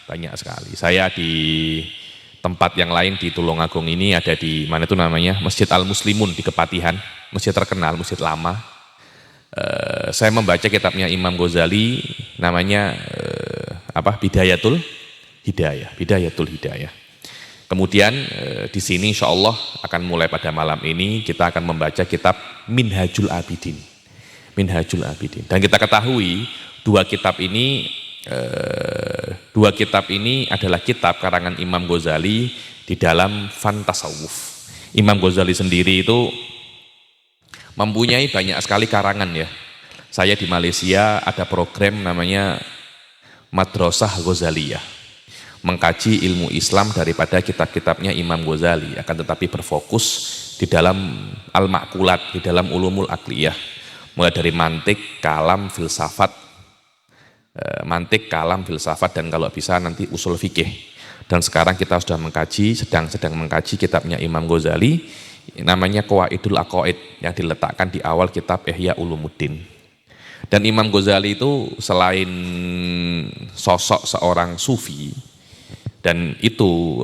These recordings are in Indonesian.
banyak sekali. Saya di tempat yang lain di Tulungagung ini ada di mana itu namanya Masjid Al Muslimun di Kepatihan, masjid terkenal, masjid lama. Saya membaca kitabnya Imam Ghazali, namanya Bidayatul Hidayah. Kemudian di sini insya Allah akan mulai pada malam ini kita akan membaca kitab Minhajul Abidin. Dan kita ketahui dua kitab ini adalah kitab karangan Imam Ghazali di dalam fan tasawuf. Imam Ghazali sendiri itu mempunyai banyak sekali karangan ya. Saya di Malaysia ada program namanya Madrasah Ghazaliyah, mengkaji ilmu Islam daripada kitab-kitabnya Imam Ghazali, akan tetapi berfokus di dalam al-ma'kulat, di dalam ulumul akliyah, mulai dari mantik, kalam, filsafat, dan kalau bisa nanti usul fikih. Dan sekarang kita sudah sedang mengkaji kitabnya Imam Ghazali, namanya Qawaidul Aqaid, yang diletakkan di awal kitab Ihya Ulumuddin. Dan Imam Ghazali itu selain sosok seorang sufi, dan itu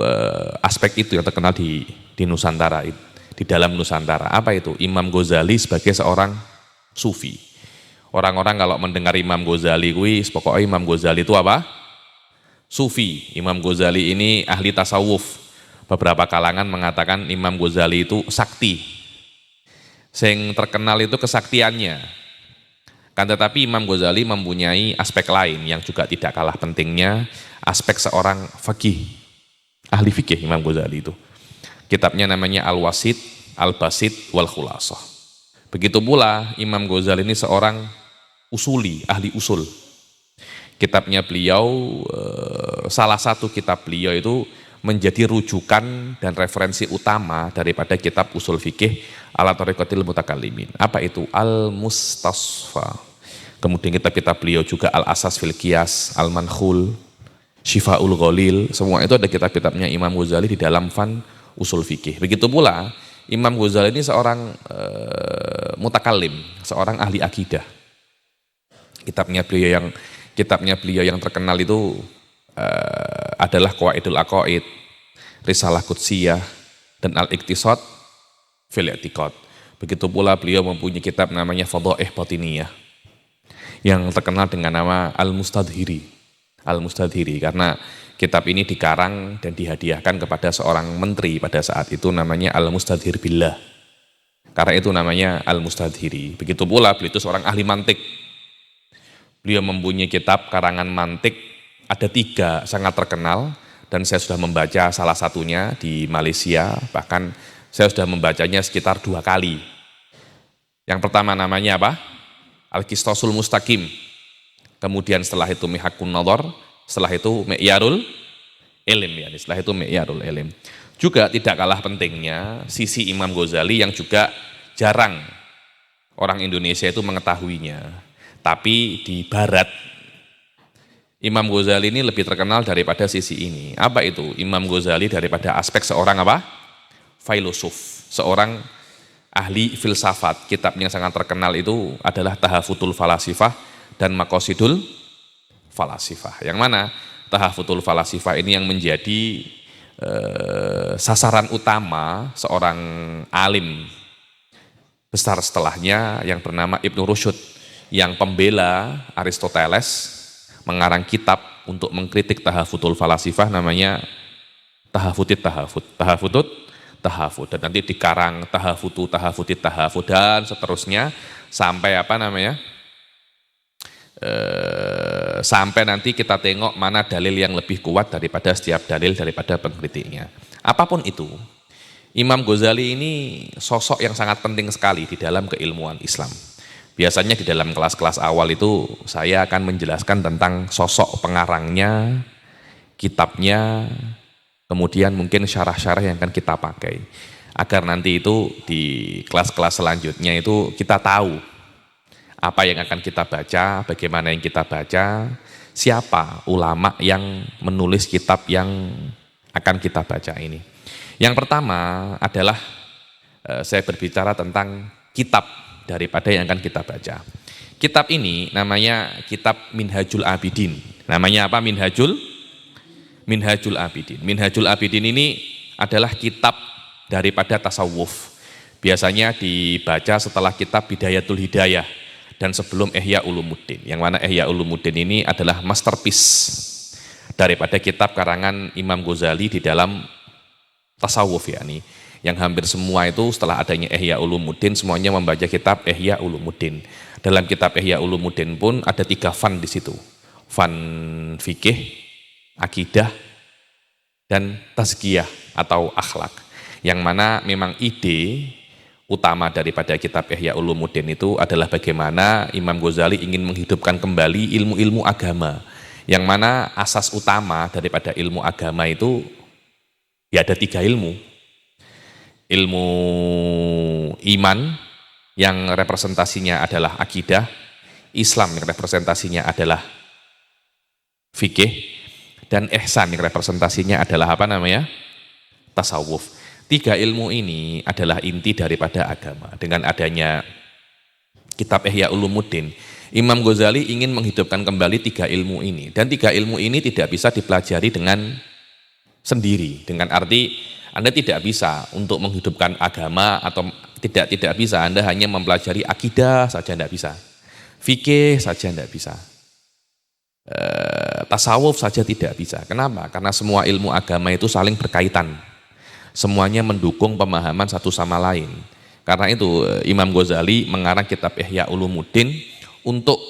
aspek itu yang terkenal di Nusantara, di dalam Nusantara. Apa itu? Imam Ghazali sebagai seorang sufi. Orang-orang kalau mendengar Imam Ghazali pokoknya Imam Ghazali itu apa? Sufi. Imam Ghazali ini ahli tasawuf. Beberapa kalangan mengatakan Imam Ghazali itu sakti. Yang terkenal itu kesaktiannya. Kan tetapi Imam Ghazali mempunyai aspek lain yang juga tidak kalah pentingnya, aspek seorang faqih. Ahli fikih Imam Ghazali itu. Kitabnya namanya Al-Wasit, Al-Basit, Wal-Khulasah. Begitu pula Imam Ghazali ini seorang usuli, ahli usul. Kitabnya beliau, salah satu kitab beliau itu menjadi rujukan dan referensi utama daripada kitab usul fikih ala thariqatil mutakallimin. Apa itu? Al-Mustasfa. Kemudian kitab-kitab beliau juga Al-Asas fil Qiyas, Al-Mankhul, Syifaul Ghalil, semua itu ada kitab-kitabnya Imam Ghazali di dalam fan usul fikih. Begitu pula Imam Ghazali ini seorang mutakallim, seorang ahli akidah. Kitabnya beliau yang terkenal itu adalah Qawaidul Aqaid, Risalah Qudsiyah, dan Al-Iqtisad fil I'tiqad. Begitu pula beliau mempunyai kitab namanya Fadhaih Batiniyah, yang terkenal dengan nama Al-Mustadhiri, karena kitab ini dikarang dan dihadiahkan kepada seorang menteri pada saat itu, namanya Al-Mustadhir Billah. Karena itu namanya Al-Mustadhiri. Begitu pula beliau itu seorang ahli mantik. Beliau mempunyai kitab karangan mantik, ada 3 sangat terkenal, dan saya sudah membaca salah satunya di Malaysia, bahkan saya sudah membacanya sekitar 2 kali. Yang pertama namanya apa? Al-Qistasul Mustaqim. Kemudian setelah itu Mihakun Nadhar, setelah itu Mi'yarul Ilm. Juga tidak kalah pentingnya sisi Imam Ghazali yang juga jarang orang Indonesia itu mengetahuinya. Tapi di barat, Imam Ghazali ini lebih terkenal daripada sisi ini. Apa itu? Imam Ghazali daripada aspek seorang apa? Filosof, seorang ahli filsafat. Kitabnya sangat terkenal itu adalah Tahafutul Falasifah dan Maqasidul Falasifah. Yang mana Tahafutul Falasifah ini yang menjadi sasaran utama seorang alim besar setelahnya yang bernama Ibnu Rusyd, yang pembela Aristoteles, mengarang kitab untuk mengkritik Tahafutul Falasifah, namanya Tahafut, dan nanti dikarang Tahafutit Tahafut, dan seterusnya sampai sampai nanti kita tengok mana dalil yang lebih kuat daripada setiap dalil daripada pengkritiknya. Apapun itu, Imam Ghazali ini sosok yang sangat penting sekali di dalam keilmuan Islam. Biasanya di dalam kelas-kelas awal itu saya akan menjelaskan tentang sosok pengarangnya, kitabnya, kemudian mungkin syarah-syarah yang akan kita pakai. Agar nanti itu di kelas-kelas selanjutnya itu kita tahu apa yang akan kita baca, bagaimana yang kita baca, siapa ulama yang menulis kitab yang akan kita baca ini. Yang pertama adalah saya berbicara tentang kitab daripada yang akan kita baca. Kitab ini namanya kitab Minhajul Abidin. Namanya apa? Minhajul Abidin. Minhajul Abidin ini adalah kitab daripada tasawuf. Biasanya dibaca setelah kitab Bidayatul Hidayah dan sebelum Ihya Ulumuddin. Yang mana Ihya Ulumuddin ini adalah masterpiece daripada kitab karangan Imam Ghazali di dalam tasawuf, yakni yang hampir semua itu setelah adanya Ihya Ulumuddin semuanya membaca kitab Ihya Ulumuddin. Dalam kitab Ihya Ulumuddin pun ada 3 fan di situ. Fan fikih, akidah, dan tazkiyah atau akhlak. Yang mana memang ide utama daripada kitab Ihya Ulumuddin itu adalah bagaimana Imam Ghazali ingin menghidupkan kembali ilmu-ilmu agama. Yang mana asas utama daripada ilmu agama itu ya ada 3 ilmu. Ilmu iman yang representasinya adalah akidah, Islam yang representasinya adalah fikih, dan ihsan yang representasinya adalah apa namanya? Tasawuf. 3 ilmu ini adalah inti daripada agama. Dengan adanya kitab Ihya Ulumuddin, Imam Ghazali ingin menghidupkan kembali 3 ilmu ini. Dan 3 ilmu ini tidak bisa dipelajari dengan sendiri. Dengan arti Anda tidak bisa untuk menghidupkan agama atau tidak bisa. Anda hanya mempelajari akidah saja tidak bisa. Fikih saja tidak bisa. Tasawuf saja tidak bisa. Kenapa? Karena semua ilmu agama itu saling berkaitan. Semuanya mendukung pemahaman satu sama lain. Karena itu Imam Ghazali mengarang kitab Ihya Ulumuddin untuk